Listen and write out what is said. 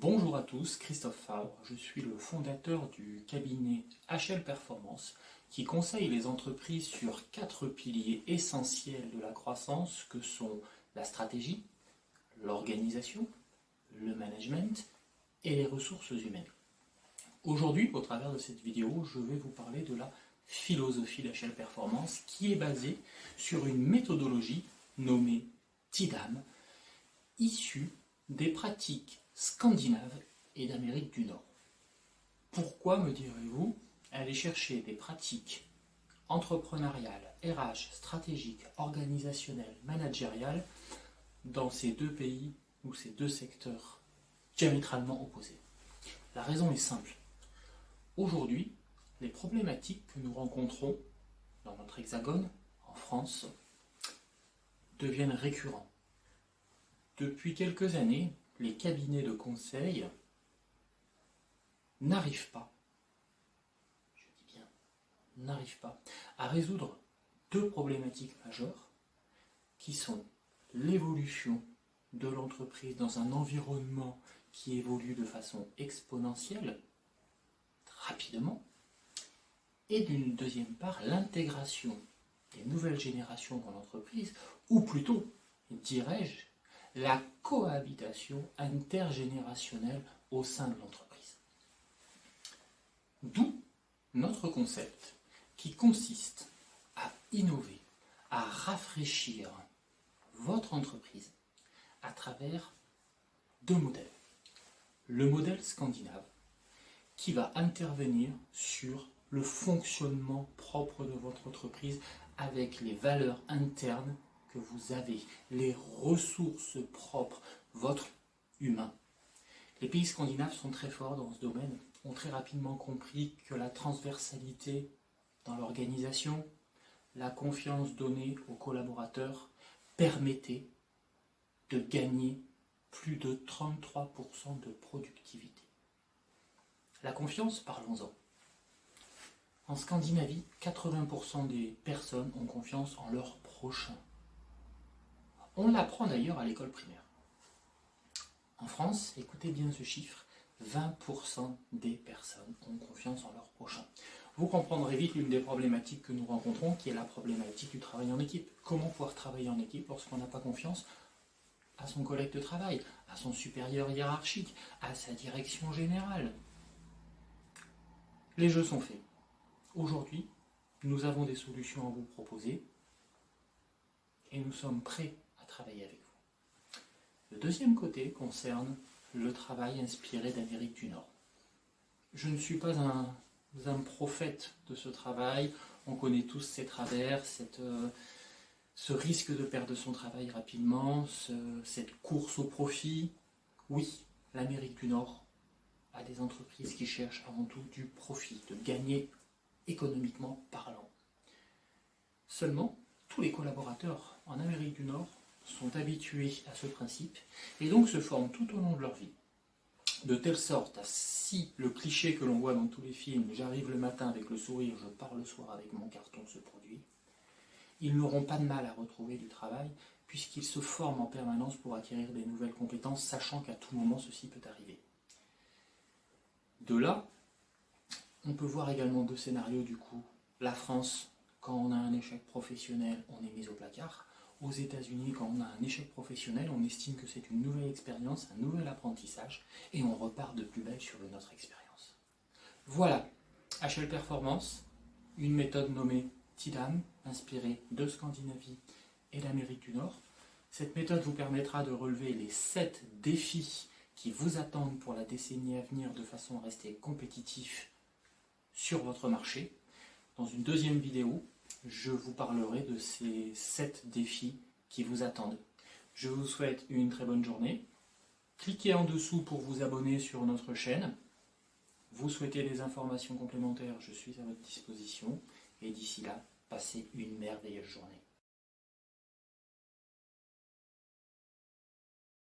Bonjour à tous, Christophe Fabre, je suis le fondateur du cabinet HL Performance qui conseille les entreprises sur 4 piliers essentiels de la croissance que sont la stratégie, l'organisation, le management et les ressources humaines. Aujourd'hui, au travers de cette vidéo, je vais vous parler de la philosophie d'HL Performance qui est basée sur une méthodologie nommée TIDAM, issue des pratiques scandinaves et d'Amérique du Nord. Pourquoi, me direz-vous, aller chercher des pratiques entrepreneuriales, RH, stratégiques, organisationnelles, managériales dans ces deux pays ou ces deux secteurs diamétralement opposés? La raison est simple. Aujourd'hui, les problématiques que nous rencontrons dans notre hexagone, en France, deviennent récurrentes. Depuis quelques années, les cabinets de conseil n'arrivent pas, je dis bien, n'arrivent pas à résoudre deux problématiques majeures qui sont l'évolution de l'entreprise dans un environnement qui évolue de façon exponentielle, rapidement, et d'une deuxième part, l'intégration des nouvelles générations dans l'entreprise, ou plutôt, dirais-je, la cohabitation intergénérationnelle au sein de l'entreprise. D'où notre concept qui consiste à innover, à rafraîchir votre entreprise à travers deux modèles. Le modèle scandinave qui va intervenir sur le fonctionnement propre de votre entreprise avec les valeurs internes que vous avez, les ressources propres, votre humain. Les pays scandinaves sont très forts dans ce domaine, ont très rapidement compris que la transversalité dans l'organisation, la confiance donnée aux collaborateurs permettait de gagner plus de 33% de productivité. La confiance, parlons-en. En Scandinavie, 80% des personnes ont confiance en leur prochain. On l'apprend d'ailleurs à l'école primaire. En France, écoutez bien ce chiffre, 20% des personnes ont confiance en leur prochain. Vous comprendrez vite l'une des problématiques que nous rencontrons, qui est la problématique du travail en équipe. Comment pouvoir travailler en équipe lorsqu'on n'a pas confiance à son collègue de travail, à son supérieur hiérarchique, à sa direction générale? Les jeux sont faits. Aujourd'hui, nous avons des solutions à vous proposer et nous sommes prêts à travailler avec vous. Le deuxième côté concerne le travail inspiré d'Amérique du Nord. Je ne suis pas un prophète de ce travail, on connaît tous ses travers, ce risque de perdre son travail rapidement, cette course au profit. Oui, l'Amérique du Nord a des entreprises qui cherchent avant tout du profit, de gagner économiquement parlant. Seulement, tous les collaborateurs en Amérique du Nord sont habitués à ce principe et donc se forment tout au long de leur vie. De telle sorte à si le cliché que l'on voit dans tous les films, j'arrive le matin avec le sourire, je pars le soir avec mon carton, se produit, ils n'auront pas de mal à retrouver du travail puisqu'ils se forment en permanence pour acquérir des nouvelles compétences, sachant qu'à tout moment ceci peut arriver. De là, on peut voir également deux scénarios du coup. La France, quand on a un échec professionnel, on est mis au placard. Aux États-Unis, quand on a un échec professionnel, on estime que c'est une nouvelle expérience, un nouvel apprentissage, et on repart de plus belle sur notre expérience. Voilà, HL Performance, une méthode nommée TIDAM, inspirée de Scandinavie et d'Amérique du Nord. Cette méthode vous permettra de relever les 7 défis qui vous attendent pour la décennie à venir de façon à rester compétitif sur votre marché. Dans une deuxième vidéo, je vous parlerai de ces 7 défis qui vous attendent. Je vous souhaite une très bonne journée. Cliquez en dessous pour vous abonner sur notre chaîne. Vous souhaitez des informations complémentaires, je suis à votre disposition. Et d'ici là, passez une merveilleuse journée.